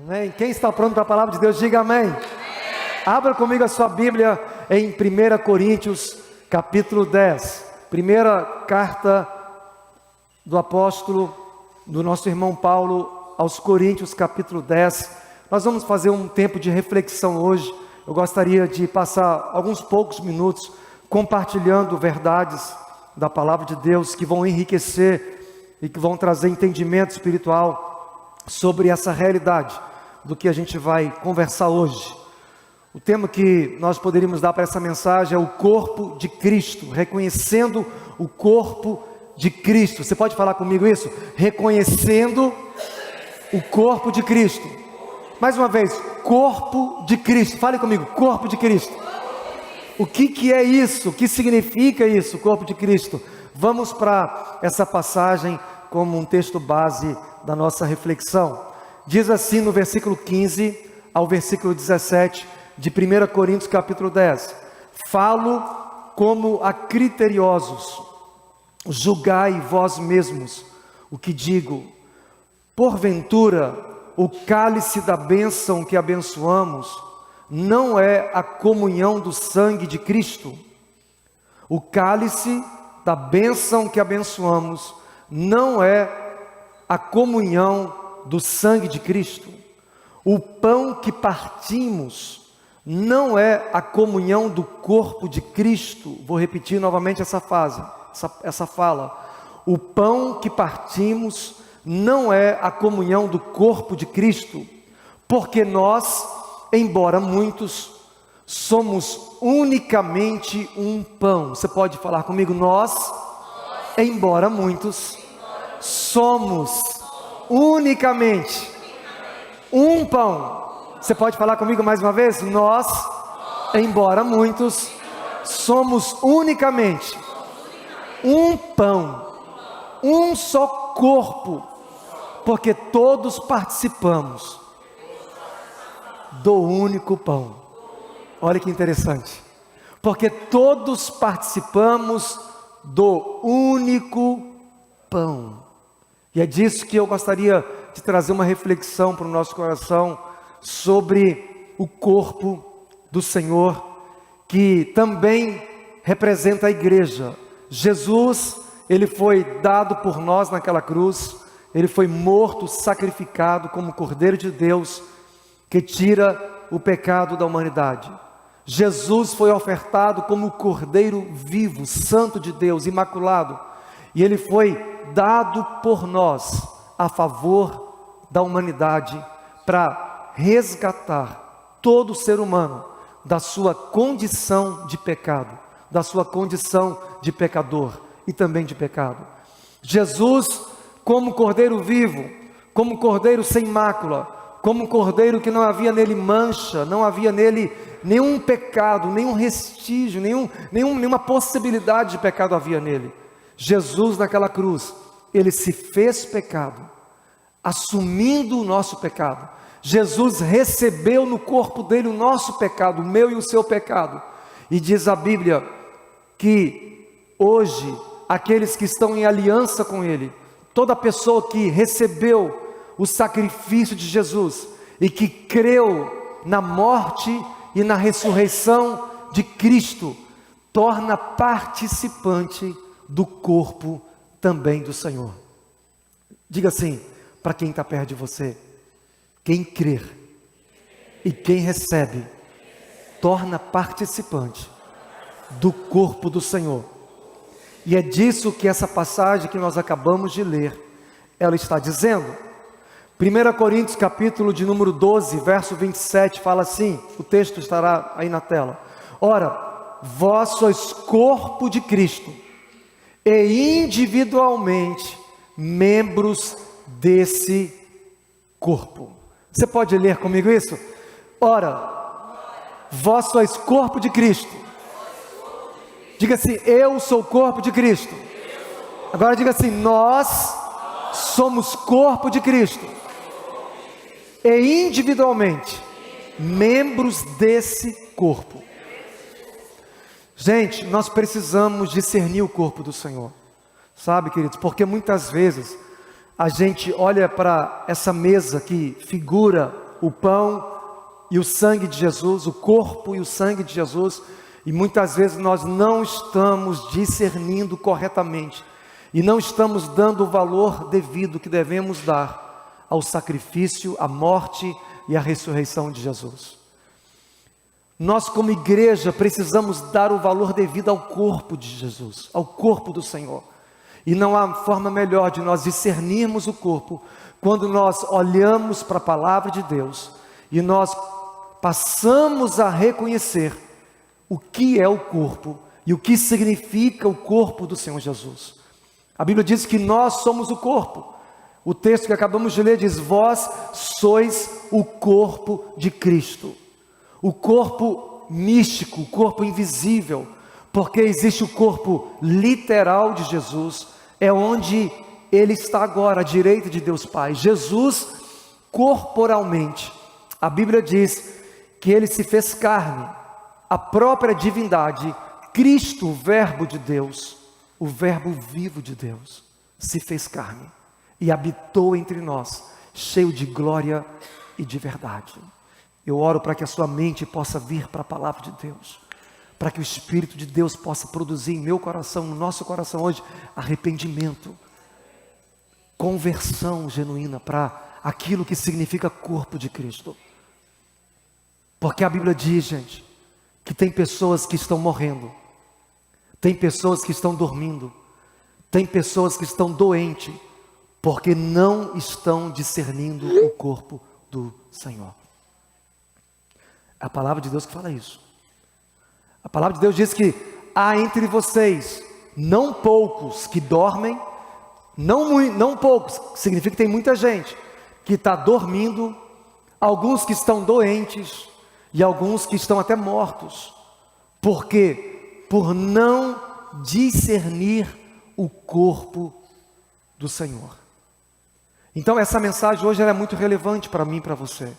Amém? Quem está pronto para a palavra de Deus, diga amém. Abra comigo a sua Bíblia em 1 Coríntios, capítulo 10. Primeira carta do apóstolo, do nosso irmão Paulo, aos Coríntios, capítulo 10. Nós vamos fazer um tempo de reflexão hoje. Eu gostaria de passar alguns poucos minutos compartilhando verdades da palavra de Deus que vão enriquecer e que vão trazer entendimento espiritual sobre essa realidade do que a gente vai conversar hoje. O tema que nós poderíamos dar para essa mensagem é o corpo de Cristo, reconhecendo o corpo de Cristo. Você pode falar comigo isso? Reconhecendo o corpo de Cristo. Mais uma vez, corpo de Cristo. Fale comigo, corpo de Cristo. O que é isso? O que significa isso, corpo de Cristo? Vamos para essa passagem como um texto base da nossa reflexão. Diz assim no versículo 15 ao versículo 17 de 1 Coríntios capítulo 10. Falo como a criteriosos, julgai vós mesmos o que digo. Porventura, o cálice da bênção que abençoamos não é a comunhão do sangue de Cristo? O cálice da bênção que abençoamos não é a comunhão do sangue de Cristo? O pão que partimos não é a comunhão do corpo de Cristo? Vou repetir novamente essa fala. O pão que partimos não é a comunhão do corpo de Cristo? Porque nós, embora muitos, somos unicamente um pão. Você pode falar comigo? Nós, embora muitos, somos unicamente um pão. Você pode falar comigo mais uma vez? Nós, embora muitos, somos unicamente um pão, um só corpo, porque todos participamos do único pão. Olha que interessante, porque todos participamos do único pão. E é disso que eu gostaria de trazer uma reflexão para o nosso coração sobre o corpo do Senhor, que também representa a igreja. Jesus, ele foi dado por nós naquela cruz, ele foi morto, sacrificado como Cordeiro de Deus, que tira o pecado da humanidade. Jesus foi ofertado como Cordeiro vivo, santo de Deus, imaculado, e ele foi dado por nós a favor da humanidade para resgatar todo ser humano da sua condição de pecado, da sua condição de pecador e também de pecado. Jesus, como Cordeiro vivo, como Cordeiro sem mácula, como Cordeiro que não havia nele mancha, não havia nele nenhum pecado, nenhum restígio, nenhuma possibilidade de pecado havia nele. Jesus naquela cruz, ele se fez pecado, assumindo o nosso pecado. Jesus recebeu no corpo dele o nosso pecado, o meu e o seu pecado. E diz a Bíblia que hoje, aqueles que estão em aliança com ele, toda pessoa que recebeu o sacrifício de Jesus e que creu na morte e na ressurreição de Cristo, torna participante do corpo também do Senhor. Diga assim para quem está perto de você: quem crer e quem recebe, torna participante do corpo do Senhor. E é disso que essa passagem que nós acabamos de ler, ela está dizendo. 1 Coríntios capítulo de número 12, verso 27, fala assim, o texto estará aí na tela. Ora, vós sois corpo de Cristo, e individualmente membros desse corpo. Você pode ler comigo isso? Ora, vós sois corpo de Cristo. Diga assim: eu sou o corpo de Cristo. Agora diga assim: nós somos corpo de Cristo, e individualmente membros desse corpo. Gente, nós precisamos discernir o corpo do Senhor, sabe, queridos? Porque muitas vezes a gente olha para essa mesa que figura o pão e o sangue de Jesus, o corpo e o sangue de Jesus, e muitas vezes nós não estamos discernindo corretamente, e não estamos dando o valor devido que devemos dar ao sacrifício, à morte e à ressurreição de Jesus. Nós como igreja precisamos dar o valor devido ao corpo de Jesus, ao corpo do Senhor. E não há forma melhor de nós discernirmos o corpo quando nós olhamos para a palavra de Deus e nós passamos a reconhecer o que é o corpo e o que significa o corpo do Senhor Jesus. A Bíblia diz que nós somos o corpo. O texto que acabamos de ler diz: vós sois o corpo de Cristo. O corpo místico, o corpo invisível, porque existe o corpo literal de Jesus, é onde Ele está agora, à direita de Deus Pai. Jesus, corporalmente, a Bíblia diz que Ele se fez carne, a própria divindade, Cristo, o verbo de Deus, o verbo vivo de Deus, se fez carne e habitou entre nós, cheio de glória e de verdade. Eu oro para que a sua mente possa vir para a palavra de Deus, para que o Espírito de Deus possa produzir em meu coração, no nosso coração hoje, arrependimento, conversão genuína para aquilo que significa corpo de Cristo. Porque a Bíblia diz, gente, que tem pessoas que estão morrendo, tem pessoas que estão dormindo, tem pessoas que estão doentes, porque não estão discernindo o corpo do Senhor. É a palavra de Deus que fala isso. A palavra de Deus diz que há entre vocês não poucos que dormem, não poucos, significa que tem muita gente que está dormindo, alguns que estão doentes e alguns que estão até mortos. Por quê? Por não discernir o corpo do Senhor. Então essa mensagem hoje ela é muito relevante para mim e para você.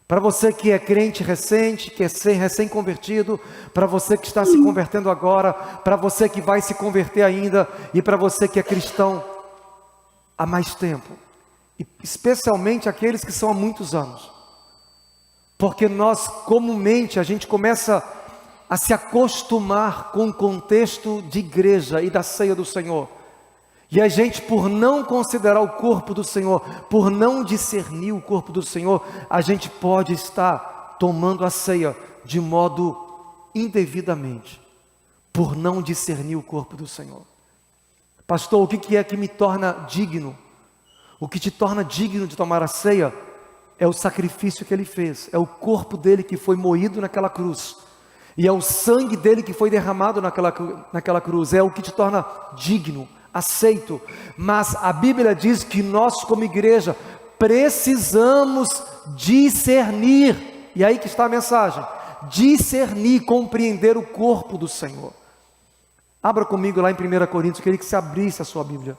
Para você que é crente recente, que é recém-convertido, para você que está se convertendo agora, para você que vai se converter ainda, e para você que é cristão há mais tempo, e especialmente aqueles que são há muitos anos, porque nós comumente a gente começa a se acostumar com o contexto de igreja e da ceia do Senhor, e a gente, por não considerar o corpo do Senhor, por não discernir o corpo do Senhor, a gente pode estar tomando a ceia de modo indevidamente, por não discernir o corpo do Senhor. Pastor, o que é que me torna digno? O que te torna digno de tomar a ceia é o sacrifício que Ele fez, é o corpo dele que foi moído naquela cruz, e é o sangue dele que foi derramado naquela cruz, é o que te torna digno, aceito. Mas a Bíblia diz que nós como igreja precisamos discernir, e aí que está a mensagem, discernir, compreender o corpo do Senhor. Abra comigo lá em 1 Coríntios, eu queria que você abrisse a sua Bíblia,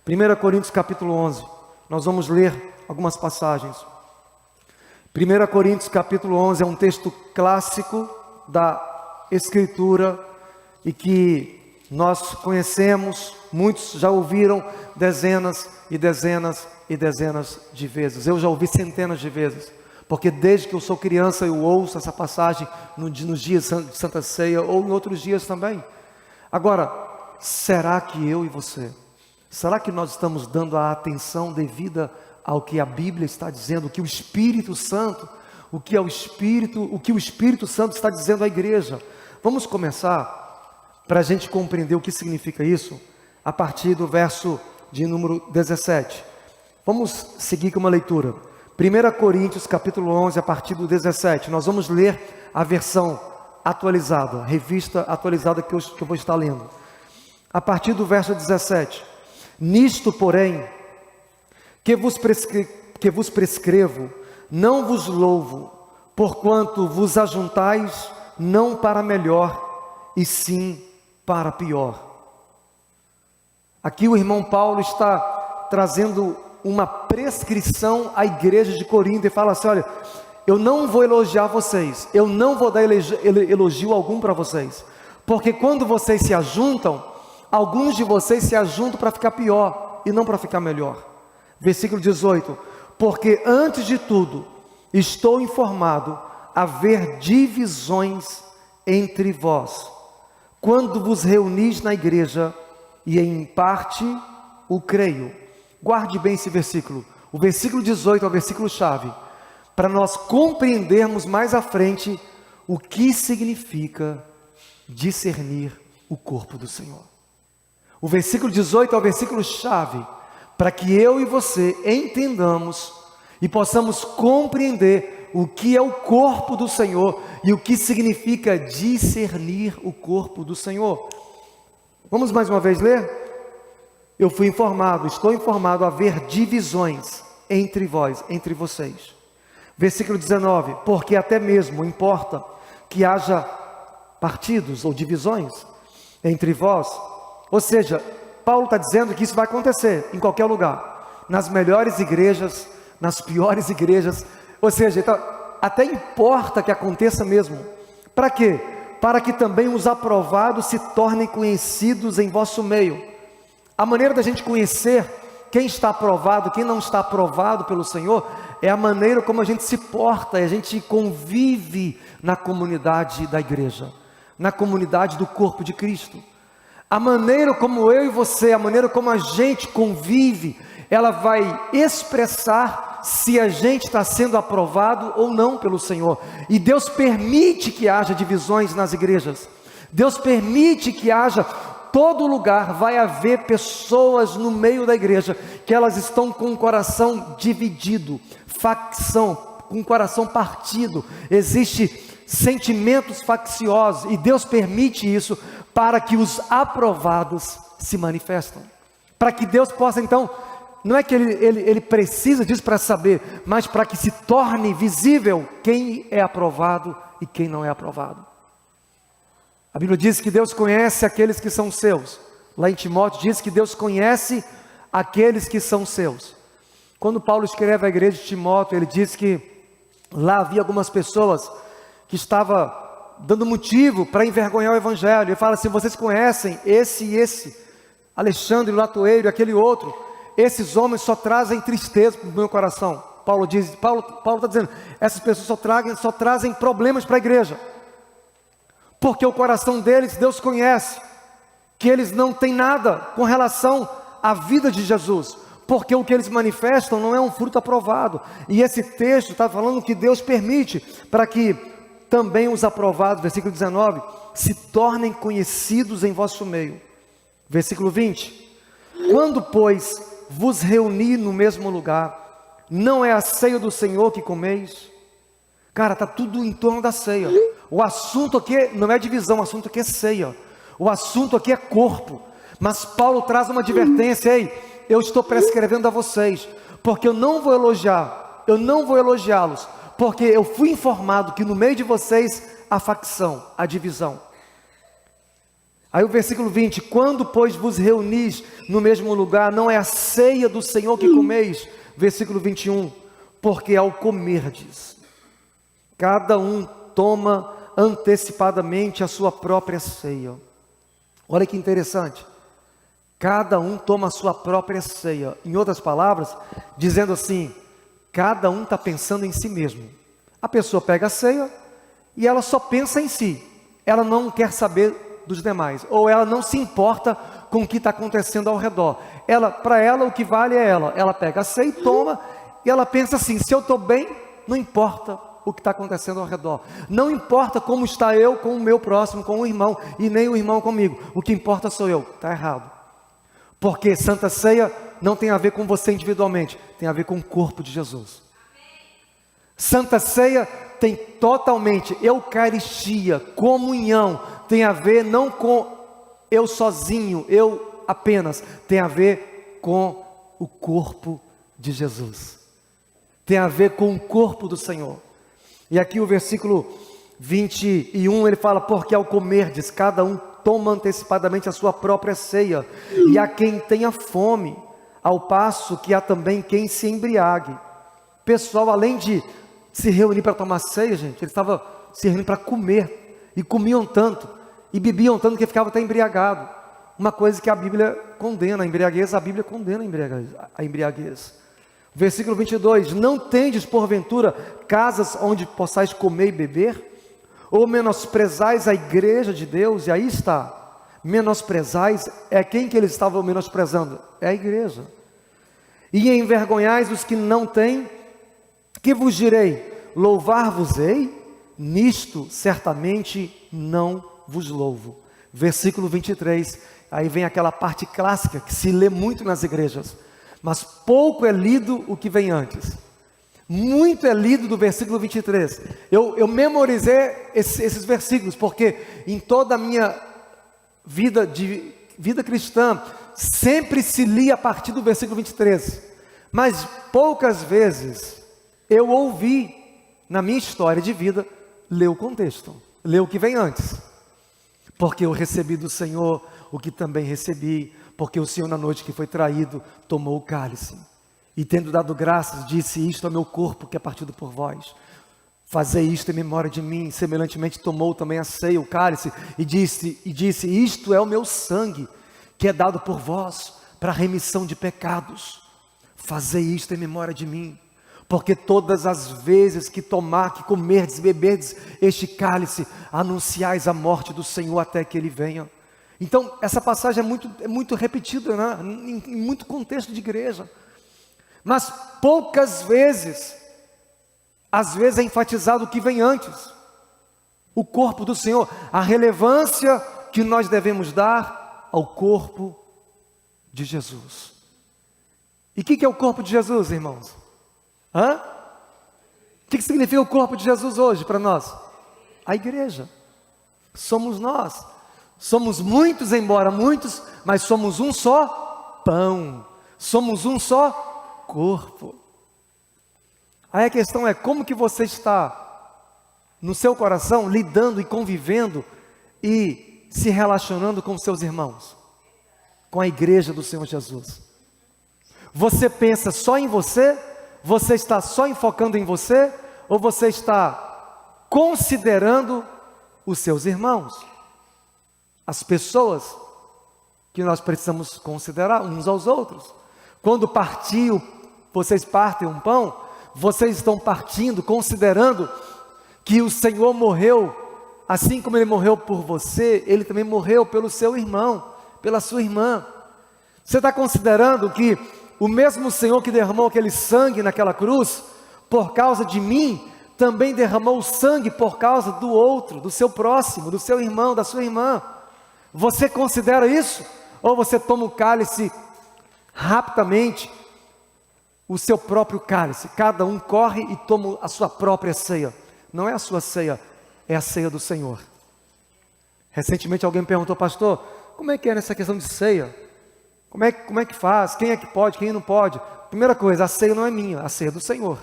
1 Coríntios capítulo 11, nós vamos ler algumas passagens. 1 Coríntios capítulo 11 é um texto clássico da Escritura, e que nós conhecemos, muitos já ouviram dezenas e dezenas e dezenas de vezes. Eu já ouvi centenas de vezes, porque desde que eu sou criança eu ouço essa passagem nos dias de Santa Ceia ou em outros dias também. Agora, será que eu e você, será que nós estamos dando a atenção devida ao que a Bíblia está dizendo, o que o Espírito Santo, o que o Espírito Santo está dizendo à igreja? Vamos começar para a gente compreender o que significa isso, a partir do verso de número 17. Vamos seguir com uma leitura. 1 Coríntios capítulo 11, a partir do 17. Nós vamos ler a versão atualizada, revista atualizada que eu vou estar lendo. A partir do verso 17. Nisto, porém, que vos prescrevo, não vos louvo, porquanto vos ajuntais não para melhor, e sim para pior. Aqui o irmão Paulo está trazendo uma prescrição à igreja de Corinto e fala assim: olha, eu não vou elogiar vocês, eu não vou dar elogio algum para vocês, porque quando vocês se ajuntam, alguns de vocês se ajuntam para ficar pior e não para ficar melhor. Versículo 18: porque antes de tudo estou informado haver divisões entre vós, quando vos reunis na igreja, e em parte o creio. Guarde bem esse versículo. O versículo 18 é o versículo-chave, para nós compreendermos mais à frente o que significa discernir o corpo do Senhor. O versículo 18 é o versículo-chave, para que eu e você entendamos e possamos compreender o que é o corpo do Senhor e o que significa discernir o corpo do Senhor. Vamos mais uma vez ler? Eu fui informado, estou informado haver divisões entre vós, entre vocês. Versículo 19, porque até mesmo importa que haja partidos ou divisões entre vós. Ou seja, Paulo está dizendo que isso vai acontecer em qualquer lugar, nas melhores igrejas, nas piores igrejas, ou seja, então, até importa que aconteça mesmo. Para quê? Para que também os aprovados se tornem conhecidos em vosso meio. A maneira da gente conhecer quem está aprovado, quem não está aprovado pelo Senhor, é a maneira como a gente se porta, a gente convive na comunidade da igreja, na comunidade do corpo de Cristo. A maneira como eu e você, a maneira como a gente convive, ela vai expressar se a gente está sendo aprovado ou não pelo Senhor. E Deus permite que haja divisões nas igrejas. Deus permite que haja, todo lugar vai haver pessoas no meio da igreja, que elas estão com o coração dividido, facção, com o coração partido. Existe sentimentos facciosos, e Deus permite isso para que os aprovados se manifestem. Para que Deus possa então, não é que ele precisa disso para saber, mas para que se torne visível quem é aprovado e quem não é aprovado. A Bíblia diz que Deus conhece aqueles que são seus. Lá em Timóteo diz que Deus conhece aqueles que são seus. Quando Paulo escreve à igreja de Timóteo, ele diz que lá havia algumas pessoas que estavam dando motivo para envergonhar o evangelho. Ele fala assim: vocês conhecem esse e esse, Alexandre, Latoeiro, aquele outro. Esses homens só trazem tristeza para o meu coração. Paulo está dizendo, essas pessoas só trazem problemas para a igreja. Porque o coração deles, Deus conhece, que eles não têm nada com relação à vida de Jesus, porque o que eles manifestam não é um fruto aprovado. E esse texto está falando que Deus permite para que também os aprovados, versículo 19, se tornem conhecidos em vosso meio. Versículo 20, quando pois vos reuni no mesmo lugar, não é a ceia do Senhor que comeis? Cara, está tudo em torno da ceia. O assunto aqui não é divisão, o assunto aqui é ceia. O assunto aqui é corpo. Mas Paulo traz uma advertência: ei, eu estou prescrevendo a vocês, porque eu não vou elogiá-los, porque eu fui informado que no meio de vocês há facção, há divisão. Aí o versículo 20, quando pois vos reunis no mesmo lugar, não é a ceia do Senhor que comeis. Versículo 21, porque ao comerdes, cada um toma antecipadamente a sua própria ceia. Olha que interessante. Cada um toma a sua própria ceia. Em outras palavras, dizendo assim, cada um está pensando em si mesmo. A pessoa pega a ceia e ela só pensa em si. Ela não quer saber dos demais. Ou ela não se importa com o que está acontecendo ao redor. Para ela, o que vale é ela. Ela pega a ceia e toma. E ela pensa assim, se eu estou bem, não importa o que está acontecendo ao redor. Não importa como está eu com o meu próximo, com o irmão, e nem o irmão comigo. O que importa sou eu. Está errado. Porque Santa Ceia não tem a ver com você individualmente, tem a ver com o corpo de Jesus. Santa Ceia tem totalmente Eucaristia, comunhão, tem a ver não com eu sozinho, eu apenas, tem a ver com o corpo de Jesus. Tem a ver com o corpo do Senhor. E aqui o versículo 21, ele fala, porque ao comerdes, cada um toma antecipadamente a sua própria ceia, e há quem tenha fome, ao passo que há também quem se embriague. Pessoal, além de se reunir para tomar ceia, gente, eles estavam se reunindo para comer, e comiam tanto, e bebiam tanto que ficava até embriagado. Uma coisa que a Bíblia condena, a embriaguez, a Bíblia condena a embriaguez. Versículo 22, não tendes porventura casas onde possais comer e beber? Ou menosprezais a igreja de Deus? E aí está, menosprezais, é quem que eles estavam menosprezando? É a igreja. E envergonhais os que não têm, que vos direi? Louvar-vos-ei? Nisto certamente não vos louvo. Versículo 23, aí vem aquela parte clássica que se lê muito nas igrejas, mas pouco é lido o que vem antes. Muito é lido do versículo 23. Eu memorizei esses versículos, porque em toda a minha vida cristã, sempre se lia a partir do versículo 23. Mas poucas vezes eu ouvi, na minha história de vida, ler o contexto, ler o que vem antes. Porque eu recebi do Senhor o que também recebi, porque o Senhor na noite que foi traído, tomou o cálice. E tendo dado graças, disse, isto é meu corpo que é partido por vós. Fazei isto em memória de mim. Semelhantemente tomou também a ceia, o cálice, e disse, isto é o meu sangue, que é dado por vós, para a remissão de pecados. Fazei isto em memória de mim. Porque todas as vezes que comerdes e beberdes este cálice, anunciais a morte do Senhor até que Ele venha. Então, essa passagem é muito repetida, né? Em muito contexto de igreja. Mas poucas vezes, às vezes é enfatizado o que vem antes. O corpo do Senhor, a relevância que nós devemos dar ao corpo de Jesus. E o que é o corpo de Jesus, irmãos? O que significa o corpo de Jesus hoje para nós? A igreja. Somos nós. Somos muitos, embora muitos, mas somos um só pão. Somos um só corpo. Aí a questão é, como que você está no seu coração lidando e convivendo e se relacionando com seus irmãos, com a igreja do Senhor Jesus? Você pensa só em você? Você está só enfocando em você? Ou você está considerando os seus irmãos? As pessoas que nós precisamos considerar uns aos outros. Quando vocês partem um pão, vocês estão partindo, considerando que o Senhor morreu, assim como Ele morreu por você, Ele também morreu pelo seu irmão, pela sua irmã. Você está considerando que o mesmo Senhor que derramou aquele sangue naquela cruz, por causa de mim, também derramou o sangue por causa do outro, do seu próximo, do seu irmão, da sua irmã. Você considera isso? Ou você toma o cálice rapidamente, o seu próprio cálice? Cada um corre e toma a sua própria ceia. Não é a sua ceia, é a ceia do Senhor. Recentemente alguém me perguntou, pastor, como é que é nessa questão de ceia? Como é que faz? Quem é que pode, quem não pode? Primeira coisa, a ceia não é minha, a ceia é do Senhor.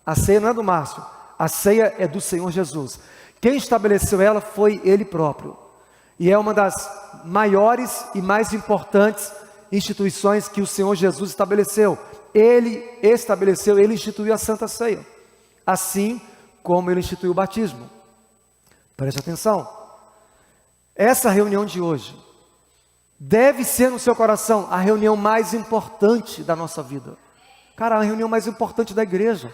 A ceia não é do Márcio, a ceia é do Senhor Jesus. Quem estabeleceu ela foi Ele próprio. E é uma das maiores e mais importantes instituições que o Senhor Jesus estabeleceu. Ele instituiu a Santa Ceia, assim como Ele instituiu o batismo. Preste atenção. Essa reunião de hoje deve ser no seu coração a reunião mais importante da nossa vida. Cara, a reunião mais importante da igreja.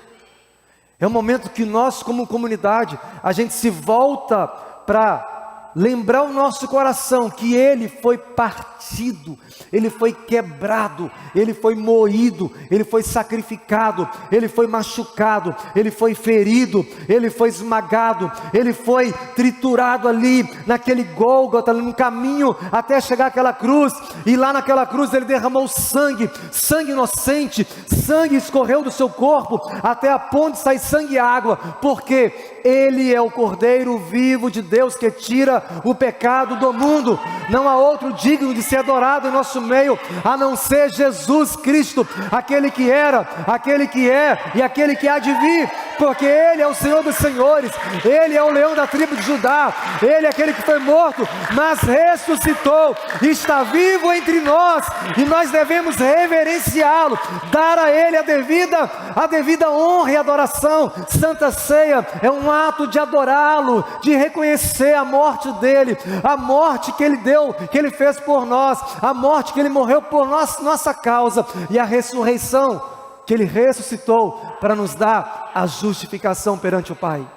É um momento que nós, como comunidade, a gente se volta para lembrar o nosso coração que Ele foi partido, Ele foi quebrado, Ele foi moído, Ele foi sacrificado, Ele foi machucado, Ele foi ferido, Ele foi esmagado, Ele foi triturado ali, naquele Gólgota, no caminho até chegar àquela cruz, e lá naquela cruz Ele derramou sangue, sangue inocente, sangue escorreu do seu corpo, até a ponte sai sangue e água, porque Ele é o Cordeiro vivo de Deus que tira o pecado do mundo. Não há outro digno de ser adorado em nosso meio, a não ser Jesus Cristo, aquele que era, aquele que é e aquele que há de vir, porque Ele é o Senhor dos senhores, Ele é o leão da tribo de Judá, Ele é aquele que foi morto, mas ressuscitou, está vivo entre nós, e nós devemos reverenciá-lo, dar a Ele a devida honra e adoração. Santa Ceia é um ato de adorá-lo, de reconhecer a morte dele, a morte que Ele deu, que Ele fez por nós, a morte que Ele morreu por nossa causa, e a ressurreição que Ele ressuscitou para nos dar a justificação perante o Pai.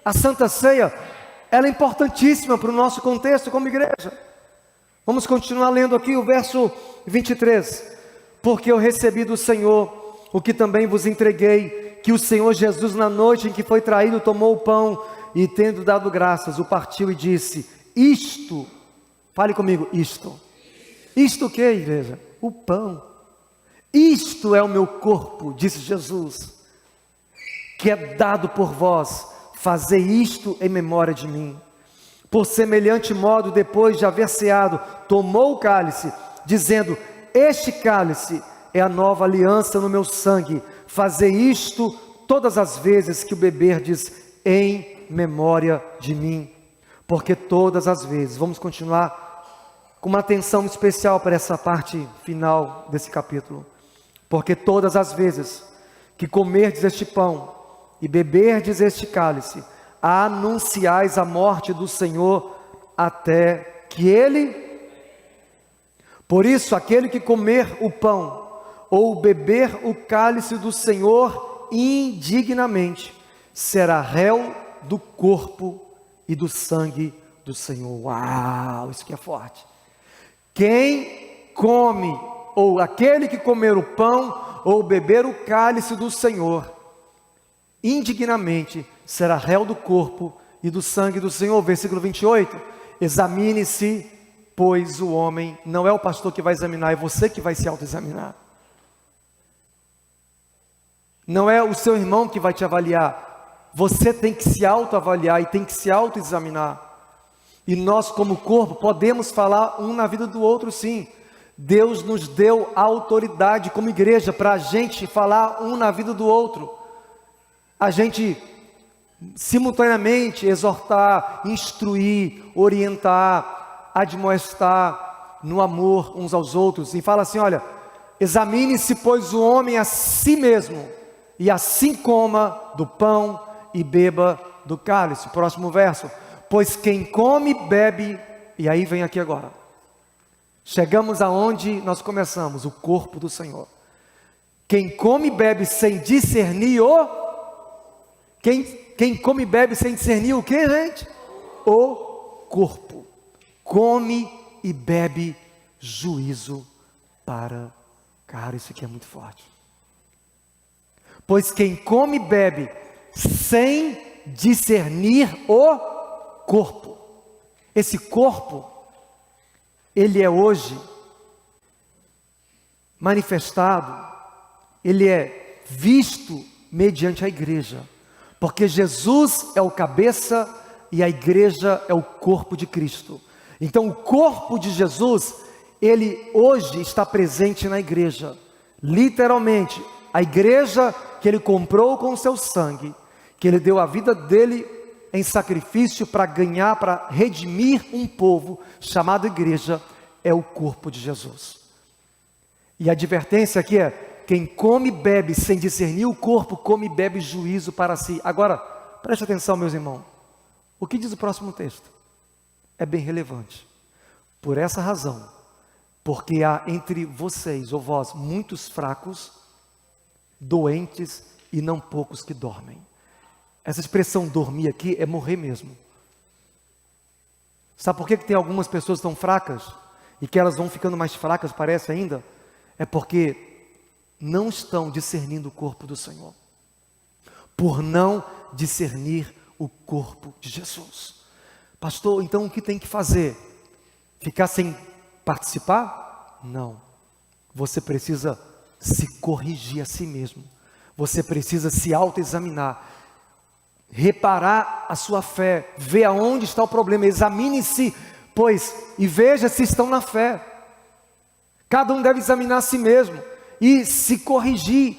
A Santa Ceia, ela é importantíssima para o nosso contexto como igreja. Vamos continuar lendo aqui o verso 23. Porque eu recebi do Senhor o que também vos entreguei, que o Senhor Jesus, na noite em que foi traído, tomou o pão e, tendo dado graças, o partiu e disse: isto, fale comigo, isto o que, igreja? O pão. Isto é o meu corpo, disse Jesus, que é dado por vós. Fazei isto em memória de mim. Por semelhante modo, depois de haver ceado, tomou o cálice, dizendo: este cálice é a nova aliança no meu sangue. Fazei isto todas as vezes que o beberdes em memória de mim. Porque todas as vezes, vamos continuar com uma atenção especial para essa parte final desse capítulo. Porque todas as vezes que comerdes este pão e beberdes este cálice, anunciais a morte do Senhor até que Ele... Por isso, aquele que comer o pão ou beber o cálice do Senhor indignamente, será réu do corpo e do sangue do Senhor. Uau, isso que é forte. Quem come, ou aquele que comer o pão ou beber o cálice do Senhor indignamente, será réu do corpo e do sangue do Senhor. Versículo 28. Examine-se, pois o homem, não é o pastor que vai examinar, é você que vai se autoexaminar. Não é o seu irmão que vai te avaliar, você tem que se autoavaliar e tem que se autoexaminar. E nós, como corpo, podemos falar um na vida do outro, sim. Deus nos deu a autoridade como igreja para a gente falar um na vida do outro. A gente simultaneamente exortar, instruir, orientar, admoestar no amor uns aos outros. E fala assim: olha, examine-se, pois, o homem a si mesmo, e assim coma do pão e beba do cálice. Próximo verso. Pois quem come e bebe, e aí vem aqui agora, chegamos aonde nós começamos, o corpo do Senhor. Quem come e bebe sem discernir Quem come e bebe sem discernir o que, gente? O corpo. Come e bebe juízo para... Cara, isso aqui é muito forte. Pois quem come e bebe sem discernir o corpo. Esse corpo, ele é hoje manifestado, ele é visto mediante a igreja. Porque Jesus é o cabeça e a igreja é o corpo de Cristo. Então o corpo de Jesus, ele hoje está presente na igreja. Literalmente, a igreja que ele comprou com o seu sangue, que ele deu a vida dele em sacrifício para ganhar, para redimir um povo chamado igreja, é o corpo de Jesus. E a advertência aqui é: quem come e bebe sem discernir o corpo, come e bebe juízo para si. Agora, preste atenção, meus irmãos. O que diz o próximo texto? É bem relevante. Por essa razão, porque há entre vocês, ou vós, muitos fracos, doentes e não poucos que dormem. Essa expressão dormir aqui é morrer mesmo. Sabe por que tem algumas pessoas tão fracas? E que elas vão ficando mais fracas, parece ainda? É porque não estão discernindo o corpo do Senhor, por não discernir o corpo de Jesus. Pastor, então o que tem que fazer? Ficar sem participar? Não. Você precisa se corrigir a si mesmo. Você precisa se autoexaminar, reparar a sua fé, ver aonde está o problema. Examine-se, pois, e veja se estão na fé. Cada um deve examinar a si mesmo e se corrigir,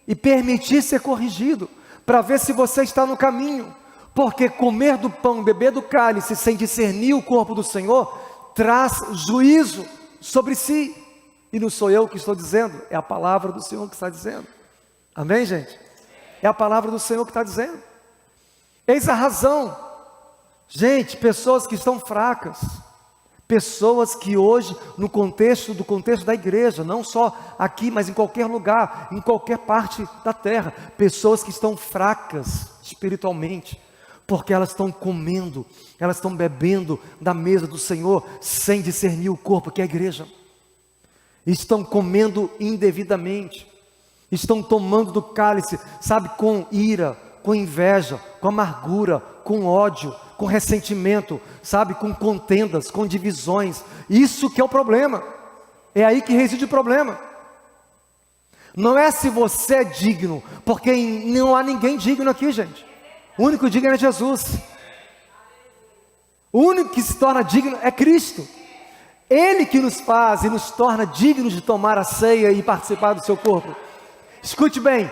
e permitir ser corrigido, para ver se você está no caminho. Porque comer do pão, beber do cálice, sem discernir o corpo do Senhor, traz juízo sobre si. E não sou eu que estou dizendo, é a palavra do Senhor que está dizendo. Amém, gente? É a palavra do Senhor que está dizendo. Eis a razão. Gente, pessoas que estão fracas, Pessoas que hoje, no contexto da igreja, não só aqui, mas em qualquer lugar, em qualquer parte da terra, pessoas que estão fracas espiritualmente, porque elas estão comendo, elas estão bebendo da mesa do Senhor, sem discernir o corpo que é a igreja. Estão comendo indevidamente, estão tomando do cálice, sabe, com ira, com inveja, com amargura, com ódio, com ressentimento, sabe, com contendas, com divisões. Isso que é o problema. É aí que reside o problema. Não é se você é digno, porque não há ninguém digno aqui, gente. O único digno é Jesus. O único que se torna digno é Cristo. Ele que nos faz e nos torna dignos de tomar a ceia e participar do seu corpo. Escute bem,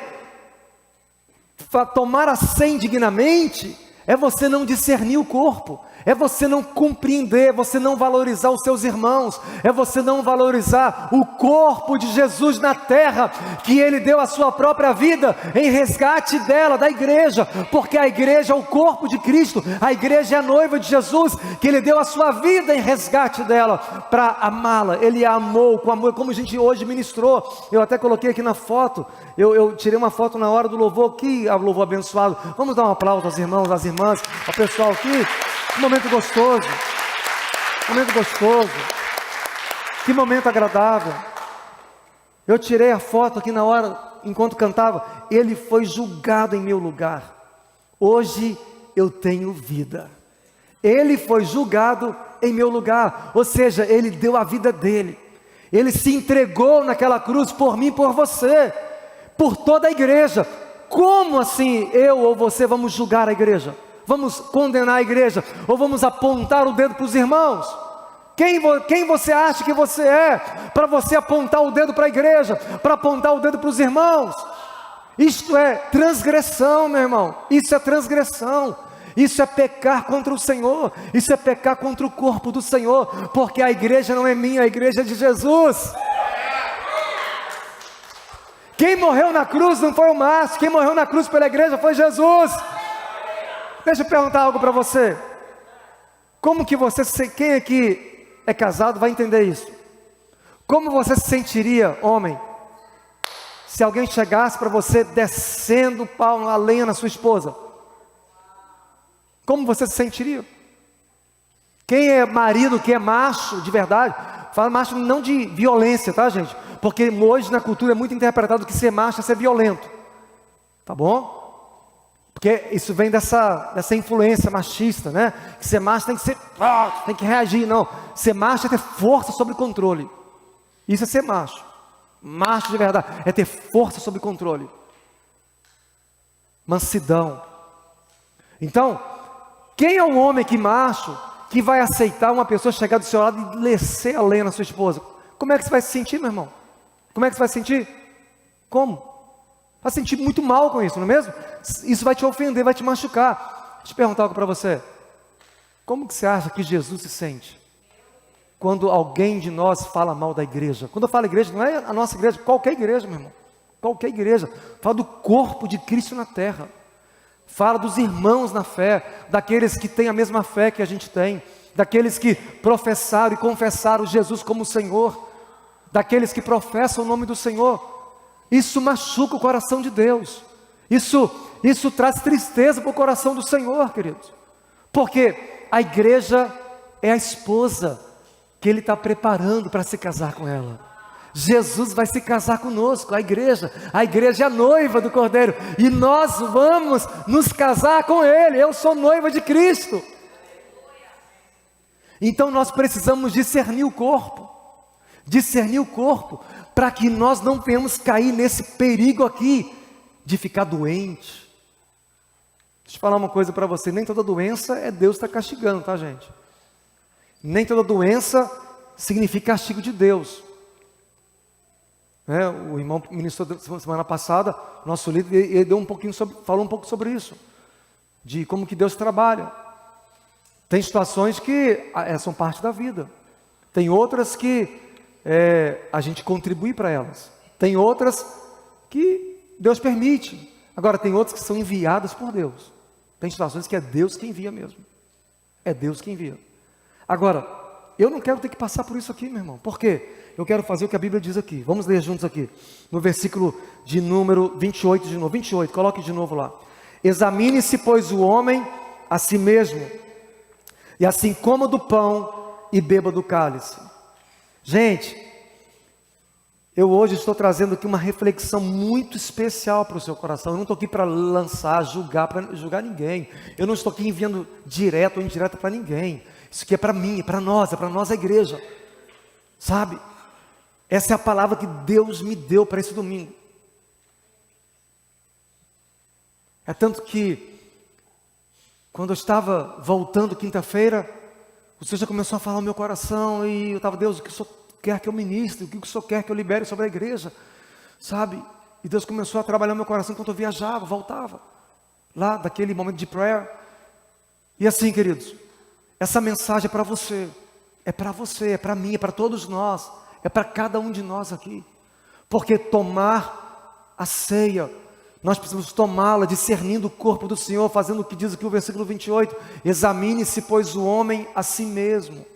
tomar a ceia indignamente é você não discernir o corpo, é você não compreender, é você não valorizar os seus irmãos, é você não valorizar o corpo de Jesus na terra, que Ele deu a sua própria vida em resgate dela, da igreja, porque a igreja é o corpo de Cristo, a igreja é a noiva de Jesus, que Ele deu a sua vida em resgate dela, para amá-la. Ele a amou com amor, como a gente hoje ministrou. Eu até coloquei aqui na foto, eu tirei uma foto na hora do louvor, que o louvor abençoado. Vamos dar um aplauso aos irmãos, às irmãs, ao pessoal aqui. Que momento gostoso, que momento agradável. Eu tirei a foto aqui na hora, enquanto cantava. Ele foi julgado em meu lugar, hoje eu tenho vida. Ele foi julgado em meu lugar, ou seja, Ele deu a vida dele. Ele se entregou naquela cruz por mim, por você, por toda a igreja. Como assim eu ou você vamos julgar a igreja? Vamos condenar a igreja? Ou vamos apontar o dedo para os irmãos? Quem você acha que você é, para você apontar o dedo para a igreja, para apontar o dedo para os irmãos? Isto é transgressão, meu irmão. Isso é transgressão. Isso é pecar contra o Senhor. Isso é pecar contra o corpo do Senhor, porque a igreja não é minha, a igreja é de Jesus. Quem morreu na cruz não foi o Márcio, quem morreu na cruz pela igreja foi Jesus. Deixa eu perguntar algo para você. Como que você, quem aqui é casado vai entender isso? Como você se sentiria, homem, se alguém chegasse para você descendo pau, a lenha na sua esposa? Como você se sentiria? Quem é marido, quem é macho de verdade, fala macho não de violência, tá, gente? Porque hoje na cultura é muito interpretado que ser macho é ser violento, tá bom? Porque isso vem dessa influência machista, né? Que ser macho tem que ser, tem que reagir. Não, ser macho é ter força sobre controle. Isso é ser macho. Macho de verdade é ter força sobre controle. Mansidão. Então, quem é um homem que macho, que vai aceitar uma pessoa chegar do seu lado e descer a lenha na sua esposa? Como é que você vai se sentir, meu irmão? Como é que você vai se sentir? Como? Vai sentir muito mal com isso, não é mesmo? Isso vai te ofender, vai te machucar. Deixa eu perguntar algo para você. Como que você acha que Jesus se sente quando alguém de nós fala mal da igreja? Quando eu falo igreja, não é a nossa igreja, qualquer igreja, meu irmão. Qualquer igreja. Fala do corpo de Cristo na terra. Fala dos irmãos na fé, daqueles que têm a mesma fé que a gente tem, daqueles que professaram e confessaram Jesus como Senhor, daqueles que professam o nome do Senhor. Isso machuca o coração de Deus. Isso traz tristeza para o coração do Senhor, queridos. Porque a igreja é a esposa que Ele está preparando para se casar com ela. Jesus vai se casar conosco, a igreja é a noiva do Cordeiro, e nós vamos nos casar com Ele. Eu sou noiva de Cristo. Então nós precisamos discernir o corpo, para que nós não venhamos cair nesse perigo aqui, de ficar doente. Deixa eu falar uma coisa para você, nem toda doença é Deus que está castigando, tá, gente? Nem toda doença significa castigo de Deus. O irmão ministrou semana passada, nosso líder, ele deu falou um pouco sobre isso, de como que Deus trabalha. Tem situações que são parte da vida, tem outras que a gente contribui para elas, tem outras que Deus permite, agora tem outras que são enviadas por Deus. Tem situações que é Deus que envia mesmo, é Deus que envia. Agora, eu não quero ter que passar por isso aqui, meu irmão. Por quê? Eu quero fazer o que a Bíblia diz aqui. Vamos ler juntos aqui. No versículo de número 28 de novo. 28, coloque de novo lá. Examine-se, pois, o homem a si mesmo, e assim coma do pão e beba do cálice. Gente, eu hoje estou trazendo aqui uma reflexão muito especial para o seu coração. Eu não estou aqui para lançar, para julgar ninguém. Eu não estou aqui enviando direto ou indireto para ninguém. Isso aqui é para mim, é para nós a igreja. Sabe? Essa é a palavra que Deus me deu para esse domingo. É tanto que, quando eu estava voltando quinta-feira, o Senhor já começou a falar no meu coração, e eu estava, Deus, o que o Senhor quer que eu ministre, o que o Senhor quer que eu libere sobre a igreja, sabe? E Deus começou a trabalhar no meu coração enquanto eu viajava, voltava, lá daquele momento de prayer. E assim, queridos, essa mensagem é para você, é para mim, é para todos nós, é para cada um de nós aqui, porque tomar a ceia, nós precisamos tomá-la discernindo o corpo do Senhor, fazendo o que diz aqui o versículo 28, examine-se, pois, o homem a si mesmo,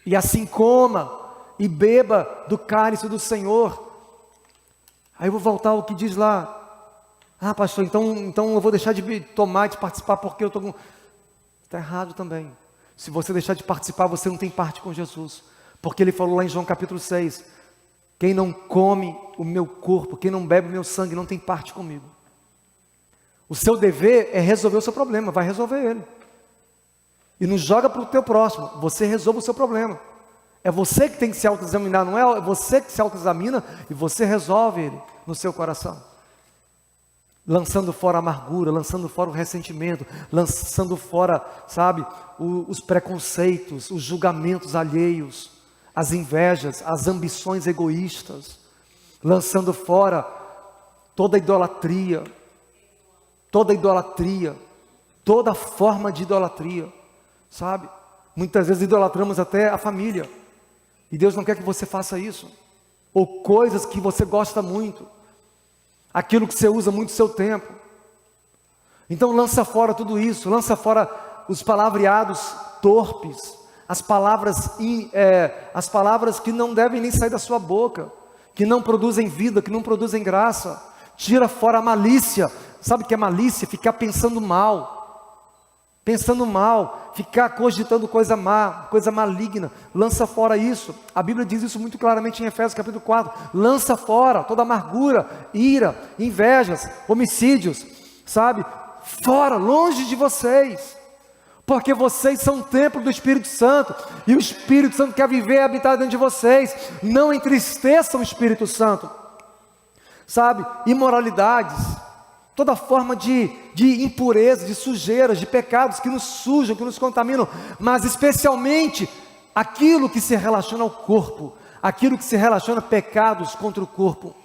e assim coma e beba do cálice do Senhor. Aí eu vou voltar ao que diz lá, pastor, então eu vou deixar de tomar, de participar, porque eu estou com... Está errado também. Se você deixar de participar, você não tem parte com Jesus, porque Ele falou lá em João capítulo 6, quem não come o meu corpo, quem não bebe o meu sangue, não tem parte comigo. O seu dever é resolver o seu problema, vai resolver ele. E não joga para o teu próximo, você resolve o seu problema. É você que tem que se autoexaminar, não é você que se autoexamina e você resolve ele no seu coração. Lançando fora a amargura, lançando fora o ressentimento, lançando fora, sabe, os preconceitos, os julgamentos alheios, as invejas, as ambições egoístas, lançando fora toda idolatria, toda forma de idolatria, sabe? Muitas vezes idolatramos até a família, e Deus não quer que você faça isso, ou coisas que você gosta muito, aquilo que você usa muito seu tempo. Então lança fora tudo isso, lança fora os palavreados torpes, as palavras que não devem nem sair da sua boca, que não produzem vida, que não produzem graça. Tira fora a malícia. Sabe o que é malícia? Ficar pensando mal, ficar cogitando coisa má, coisa maligna. Lança fora isso. A Bíblia diz isso muito claramente em Efésios capítulo 4. Lança fora toda amargura, ira, invejas, homicídios, sabe? Fora, longe de vocês. Porque vocês são o templo do Espírito Santo, e o Espírito Santo quer viver e habitar dentro de vocês. Não entristeçam o Espírito Santo, sabe? Imoralidades, toda forma de impureza, de sujeiras, de pecados que nos sujam, que nos contaminam, mas especialmente aquilo que se relaciona ao corpo, aquilo que se relaciona a pecados contra o corpo,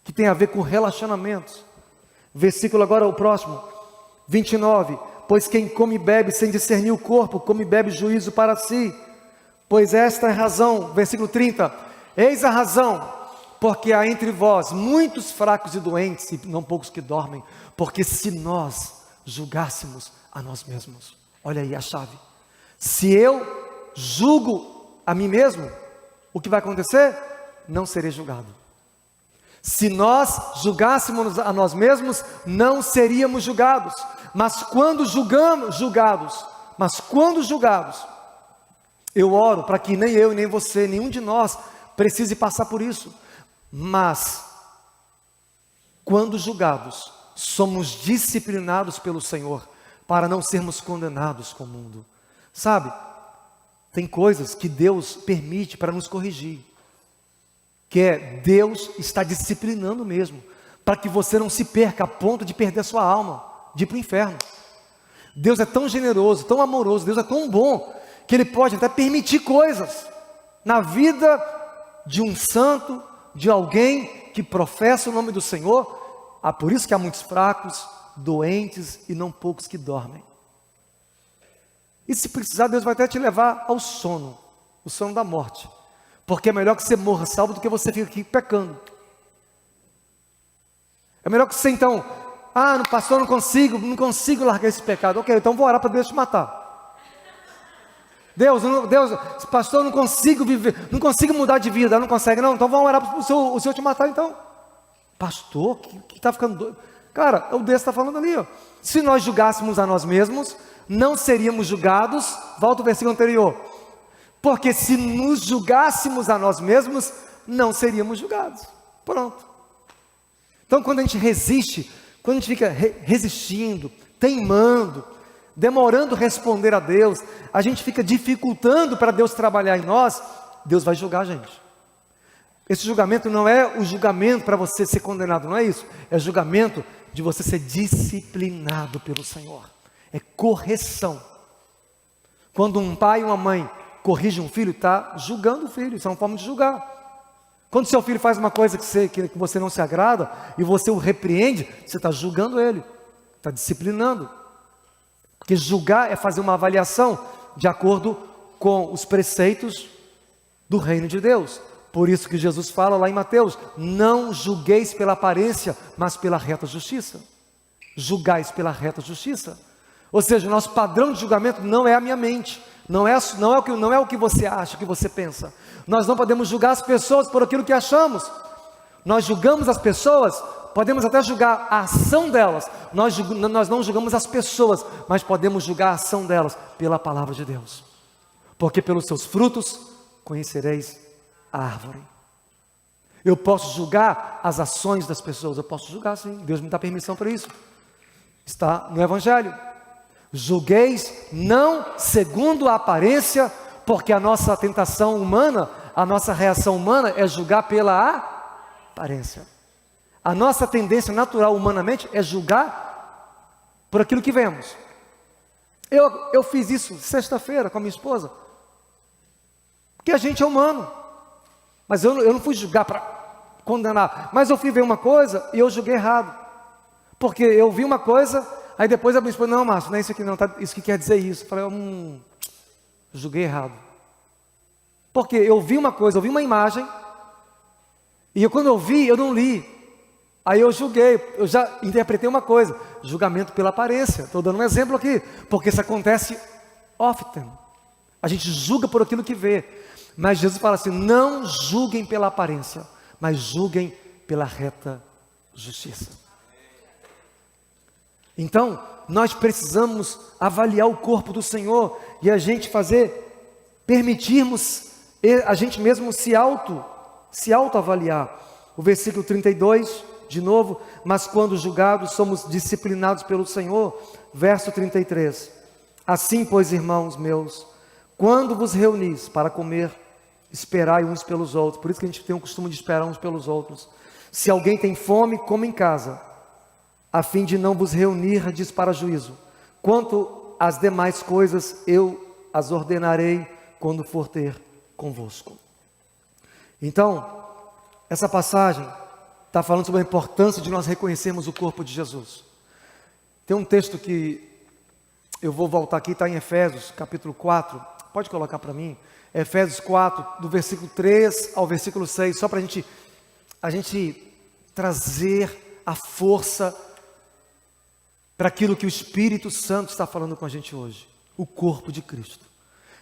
que tem a ver com relacionamentos. Versículo agora o próximo, 29. Pois quem come e bebe sem discernir o corpo, come e bebe juízo para si. Pois esta é a razão, versículo 30. Eis a razão, porque há entre vós muitos fracos e doentes, e não poucos que dormem. Porque se nós julgássemos a nós mesmos, olha aí a chave. Se eu julgo a mim mesmo, o que vai acontecer? Não serei julgado. Se nós julgássemos a nós mesmos, não seríamos julgados. Mas quando julgados, eu oro para que nem eu, nem você, nenhum de nós precise passar por isso. Mas, quando julgados, somos disciplinados pelo Senhor, para não sermos condenados com o mundo. Sabe, tem coisas que Deus permite para nos corrigir, que é Deus está disciplinando mesmo, para que você não se perca a ponto de perder a sua alma, de ir para o inferno. Deus é tão generoso, tão amoroso, Deus é tão bom, que Ele pode até permitir coisas na vida de um santo, de alguém que professa o nome do Senhor. Por isso que há muitos fracos, doentes e não poucos que dormem. E se precisar, Deus vai até te levar ao sono, o sono da morte, porque é melhor que você morra salvo do que você fique aqui pecando. É melhor que você então, pastor, não consigo largar esse pecado. Ok, então vou orar para Deus te matar. Deus, pastor, eu não consigo viver, não consigo mudar de vida. Não consegue não? Então vamos orar para o Senhor te matar então. Pastor, que está ficando doido. Cara, o Deus está falando ali, ó. Se nós julgássemos a nós mesmos, não seríamos julgados. Volta o versículo anterior. Porque se nos julgássemos a nós mesmos, não seríamos julgados. Pronto. Então quando a gente resiste, quando a gente fica resistindo, teimando, demorando responder a Deus, a gente fica dificultando para Deus trabalhar em nós, Deus vai julgar a gente. Esse julgamento não é o julgamento para você ser condenado, não é isso. É o julgamento de você ser disciplinado pelo Senhor. É correção. Quando um pai e uma mãe corrige um filho, está julgando o filho. Isso é uma forma de julgar. Quando seu filho faz uma coisa que você não se agrada, e você o repreende, você está julgando ele. Está disciplinando. Porque julgar é fazer uma avaliação de acordo com os preceitos do reino de Deus. Por isso que Jesus fala lá em Mateus: não julgueis pela aparência, mas pela reta justiça. Julgais pela reta justiça. Ou seja, o nosso padrão de julgamento não é a minha mente, não é o que você acha, o que você pensa. Nós não podemos julgar as pessoas por aquilo que achamos. Nós julgamos as pessoas, podemos até julgar a ação delas. Nós não julgamos as pessoas, mas podemos julgar a ação delas pela palavra de Deus. Porque pelos seus frutos conhecereis a árvore. Eu posso julgar as ações das pessoas, eu posso julgar sim, Deus me dá permissão para isso. Está no Evangelho. Julgueis não segundo a aparência, porque a nossa tentação humana, a nossa reação humana é julgar pela aparência. A nossa tendência natural humanamente é julgar por aquilo que vemos. Eu fiz isso sexta-feira com a minha esposa, porque a gente é humano. Mas eu não fui julgar para condenar, mas eu fui ver uma coisa e eu julguei errado, porque eu vi uma coisa, aí depois a minha esposa: não, Márcio, não é isso aqui não, tá, isso que quer dizer isso. Eu falei: julguei errado, porque eu vi uma coisa, eu vi uma imagem, e quando eu vi, eu não li, aí eu julguei, eu já interpretei uma coisa, julgamento pela aparência. Estou dando um exemplo aqui, porque isso acontece often, a gente julga por aquilo que vê. Mas Jesus fala assim: não julguem pela aparência, mas julguem pela reta justiça. Então, nós precisamos avaliar o corpo do Senhor, e a gente permitirmos a gente mesmo se autoavaliar. O versículo 32, de novo: mas quando julgados, somos disciplinados pelo Senhor. Verso 33, assim, pois, irmãos meus, quando vos reunis para comer, esperai uns pelos outros. Por isso que a gente tem o costume de esperar uns pelos outros. Se alguém tem fome, coma em casa, a fim de não vos reunirdes para juízo. Quanto às demais coisas, eu as ordenarei quando for ter convosco. Então, essa passagem está falando sobre a importância de nós reconhecermos o corpo de Jesus. Tem um texto que eu vou voltar aqui, está em Efésios, capítulo 4. Pode colocar para mim? Efésios 4, do versículo 3 ao versículo 6, só para a gente trazer a força para aquilo que o Espírito Santo está falando com a gente hoje, o corpo de Cristo.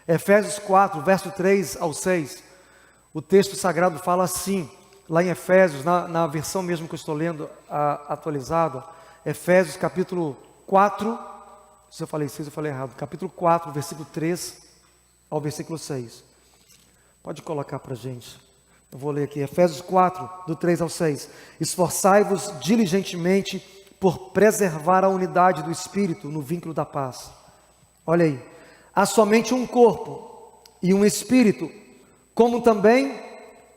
Efésios 4, verso 3 ao 6, o texto sagrado fala assim, lá em Efésios, na versão mesmo que eu estou lendo, atualizada, Efésios capítulo 4, se eu falei 6, eu falei errado, capítulo 4, versículo 3 ao versículo 6. Pode colocar para a gente. Eu vou ler aqui, Efésios 4, do 3 ao 6. Esforçai-vos diligentemente por preservar a unidade do Espírito no vínculo da paz. Olha aí. Há somente um corpo e um Espírito, como também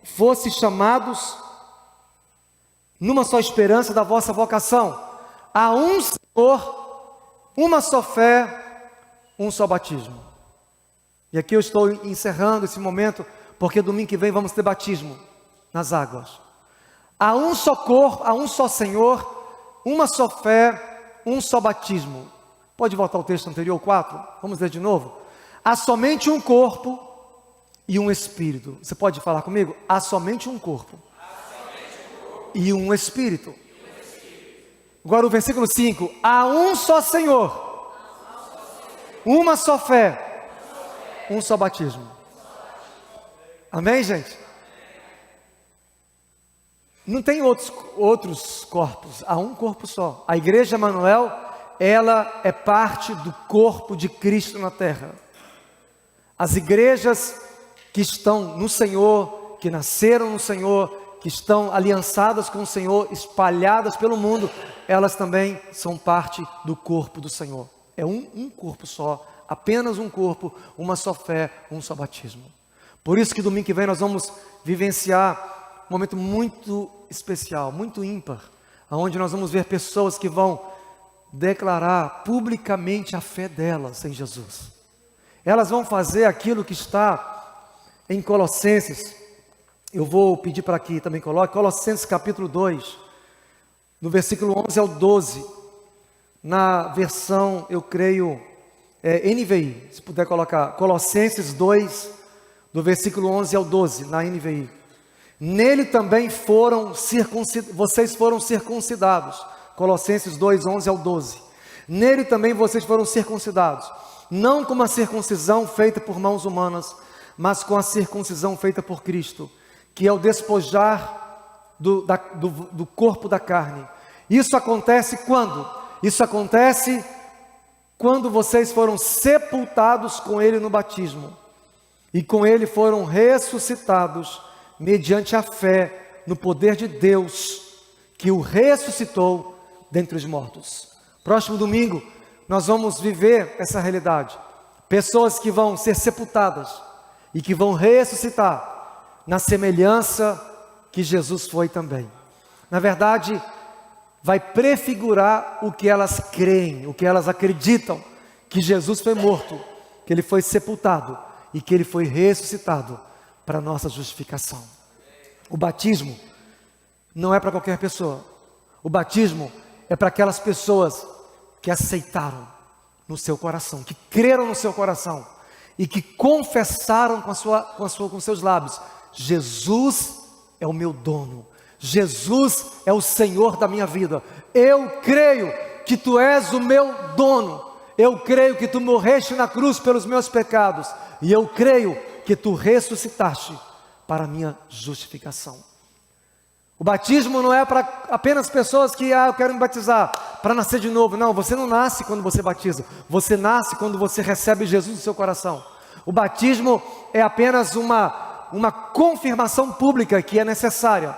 fosse chamados numa só esperança da vossa vocação. Há um Senhor, uma só fé, um só batismo. E aqui eu estou encerrando esse momento, porque domingo que vem vamos ter batismo nas águas. Há um só corpo, há um só Senhor, uma só fé, um só batismo. Pode voltar ao texto anterior, 4? Vamos ler de novo. Há somente um corpo e um Espírito. Você pode falar comigo? Há somente um corpo e um Espírito. Agora o versículo 5. Há um só Senhor, uma só fé, um só batismo. Amém, gente? Não tem outros corpos, há um corpo só. A igreja Emanuel, ela é parte do corpo de Cristo na terra. As igrejas que estão no Senhor, que nasceram no Senhor, que estão aliançadas com o Senhor, espalhadas pelo mundo, elas também são parte do corpo do Senhor. É um corpo só, apenas um corpo, uma só fé, um só batismo. Por isso que domingo que vem nós vamos vivenciar um momento muito especial, muito ímpar, onde nós vamos ver pessoas que vão declarar publicamente a fé delas em Jesus. Elas vão fazer aquilo que está em Colossenses. Eu vou pedir para que também coloque Colossenses capítulo 2, no versículo 11 ao 12, na versão, eu creio, NVI, se puder colocar, Colossenses 2, do versículo 11 ao 12, na NVI. Nele também vocês foram circuncidados, Colossenses 2, 11 ao 12. Nele também vocês foram circuncidados, não com uma circuncisão feita por mãos humanas, mas com a circuncisão feita por Cristo, que é o despojar do corpo da carne. Isso acontece quando? Isso acontece quando vocês foram sepultados com Ele no batismo, e com Ele foram ressuscitados, mediante a fé no poder de Deus, que o ressuscitou dentre os mortos. Próximo domingo, nós vamos viver essa realidade. Pessoas que vão ser sepultadas, e que vão ressuscitar, na semelhança que Jesus foi também. Na verdade, vai prefigurar o que elas creem, o que elas acreditam, que Jesus foi morto, que Ele foi sepultado e que Ele foi ressuscitado para a nossa justificação. O batismo não é para qualquer pessoa. O batismo é para aquelas pessoas que aceitaram no seu coração, que creram no seu coração e que confessaram com seus lábios: Jesus é o meu dono, Jesus é o Senhor da minha vida. Eu creio que Tu és o meu dono, eu creio que Tu morreste na cruz pelos meus pecados, e eu creio que Tu ressuscitaste para a minha justificação. O batismo não é para apenas pessoas que, eu quero me batizar para nascer de novo. Não, você não nasce quando você batiza, você nasce quando você recebe Jesus no seu coração. O batismo é apenas uma confirmação pública que é necessária.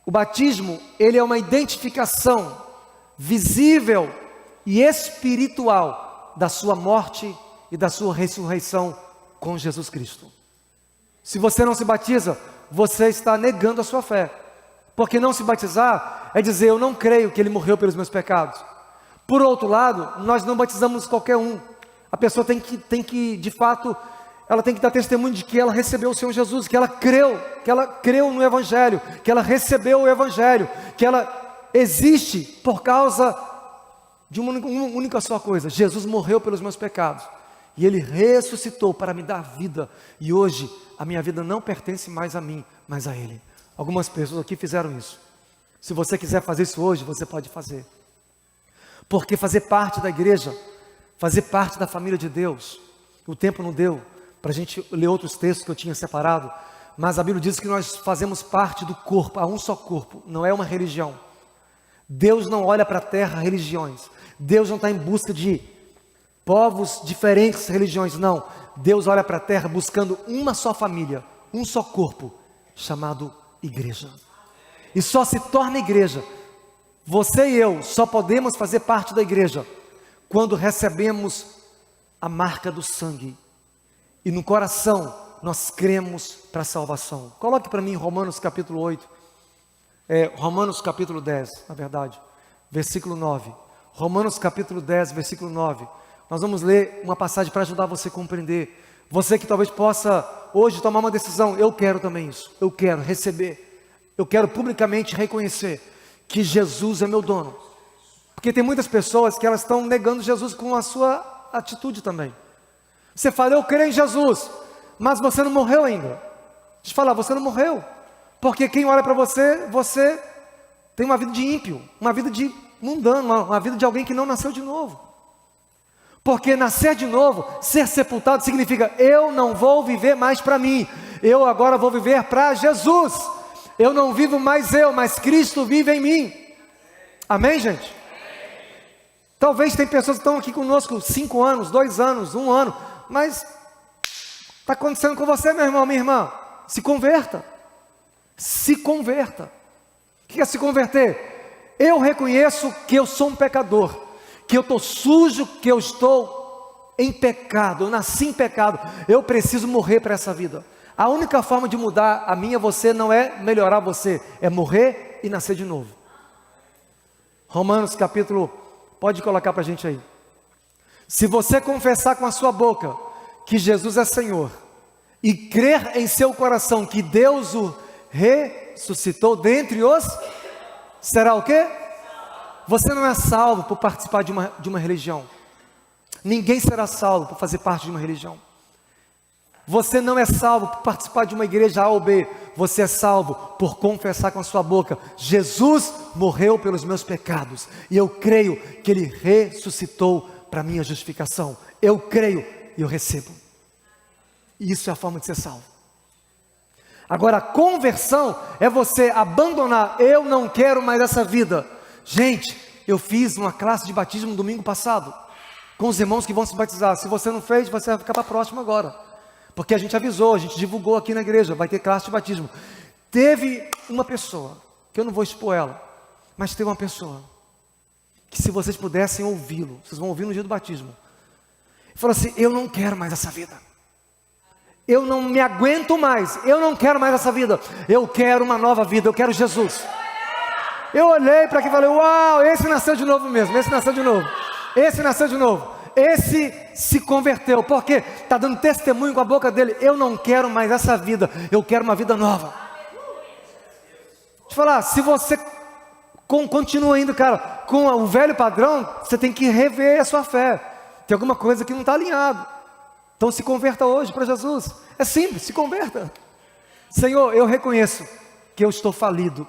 O batismo, ele é uma identificação visível e espiritual da sua morte e da sua ressurreição com Jesus Cristo. Se você não se batiza, você está negando a sua fé, porque não se batizar é dizer: eu não creio que Ele morreu pelos meus pecados. Por outro lado, nós não batizamos qualquer um. A pessoa tem que de fato, ela tem que dar testemunho de que ela recebeu o Senhor Jesus, que ela creu no Evangelho, que ela recebeu o Evangelho, que ela existe por causa de uma única só coisa: Jesus morreu pelos meus pecados, e Ele ressuscitou para me dar vida, e hoje a minha vida não pertence mais a mim, mas a Ele. Algumas pessoas aqui fizeram isso. Se você quiser fazer isso hoje, você pode fazer. Porque fazer parte da igreja, fazer parte da família de Deus, o tempo não deu para a gente ler outros textos que eu tinha separado, mas a Bíblia diz que nós fazemos parte do corpo, há um só corpo, não é uma religião. Deus não olha para a terra religiões, Deus não está em busca de povos diferentes religiões, não. Deus olha para a terra buscando uma só família, um só corpo, chamado igreja. E só se torna igreja, você e eu só podemos fazer parte da igreja quando recebemos a marca do sangue, e no coração nós cremos para a salvação. Coloque para mim Romanos capítulo 8, Romanos capítulo 10, na verdade, versículo 9. Romanos capítulo 10, versículo 9. Nós vamos ler uma passagem para ajudar você a compreender. Você que talvez possa hoje tomar uma decisão: eu quero também isso, eu quero receber, eu quero publicamente reconhecer que Jesus é meu dono. Porque tem muitas pessoas que elas estão negando Jesus com a sua atitude também. Você fala: eu creio em Jesus, mas você não morreu ainda. Deixa eu falar, você não morreu, porque quem olha para você, você tem uma vida de ímpio, uma vida de mundano, uma vida de alguém que não nasceu de novo. Porque nascer de novo, ser sepultado, significa: eu não vou viver mais para mim, eu agora vou viver para Jesus. Eu não vivo mais eu, mas Cristo vive em mim. Amém, gente? Talvez tem pessoas que estão aqui conosco 5 anos, 2 anos, 1 ano, mas está acontecendo com você, meu irmão, minha irmã. Se converta. Se converta. O que é se converter? Eu reconheço que eu sou um pecador, que eu estou sujo, que eu estou em pecado, eu nasci em pecado, eu preciso morrer para essa vida. A única forma de mudar a minha, você, não é melhorar você, é morrer e nascer de novo. Romanos capítulo, pode colocar para a gente aí. Se você confessar com a sua boca que Jesus é Senhor, e crer em seu coração que Deus o ressuscitou dentre os, será o quê? Você não é salvo por participar de uma religião. Ninguém será salvo por fazer parte de uma religião. Você não é salvo por participar de uma igreja A ou B. Você é salvo por confessar com a sua boca: Jesus morreu pelos meus pecados, e eu creio que Ele ressuscitou para minha justificação. Eu creio e eu recebo. Isso é a forma de ser salvo. Agora, a conversão é você abandonar: eu não quero mais essa vida. Gente, eu fiz uma classe de batismo no domingo passado, com os irmãos que vão se batizar. Se você não fez, você vai ficar para a próxima agora. Porque a gente avisou, a gente divulgou aqui na igreja, vai ter classe de batismo. Teve uma pessoa, que eu não vou expor ela, mas teve uma pessoa, que se vocês pudessem ouvi-lo, vocês vão ouvir no dia do batismo, falou assim: eu não quero mais essa vida. Eu não me aguento mais, eu não quero mais essa vida, eu quero uma nova vida, eu quero Jesus. Eu olhei para aqui e falei: uau, esse nasceu de novo mesmo, esse nasceu de novo, esse nasceu de novo, esse se converteu, porque está dando testemunho com a boca dele: eu não quero mais essa vida, eu quero uma vida nova. Deixa eu falar, se você continua indo, cara, com o velho padrão, você tem que rever a sua fé, tem alguma coisa que não está alinhado. Então se converta hoje para Jesus. É simples, se converta. Senhor, eu reconheço que eu estou falido,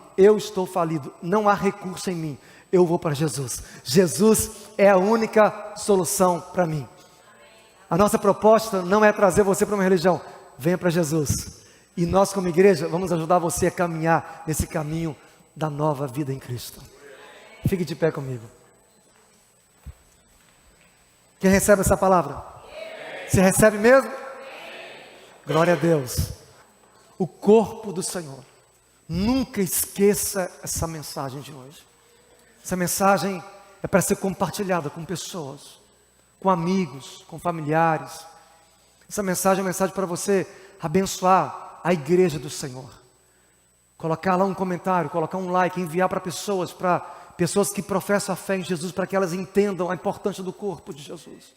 não há recurso em mim, eu vou para Jesus. Jesus é a única solução para mim. A nossa proposta não é trazer você para uma religião, venha para Jesus. E nós como igreja vamos ajudar você a caminhar nesse caminho da nova vida em Cristo. Fique de pé comigo. Quem recebe essa palavra? Você recebe mesmo? Glória a Deus. O corpo do Senhor. Nunca esqueça essa mensagem de hoje. Essa mensagem é para ser compartilhada com pessoas, com amigos, com familiares. Essa mensagem é uma mensagem para você abençoar a igreja do Senhor. Colocar lá um comentário, colocar um like, enviar para pessoas que professam a fé em Jesus, para que elas entendam a importância do corpo de Jesus.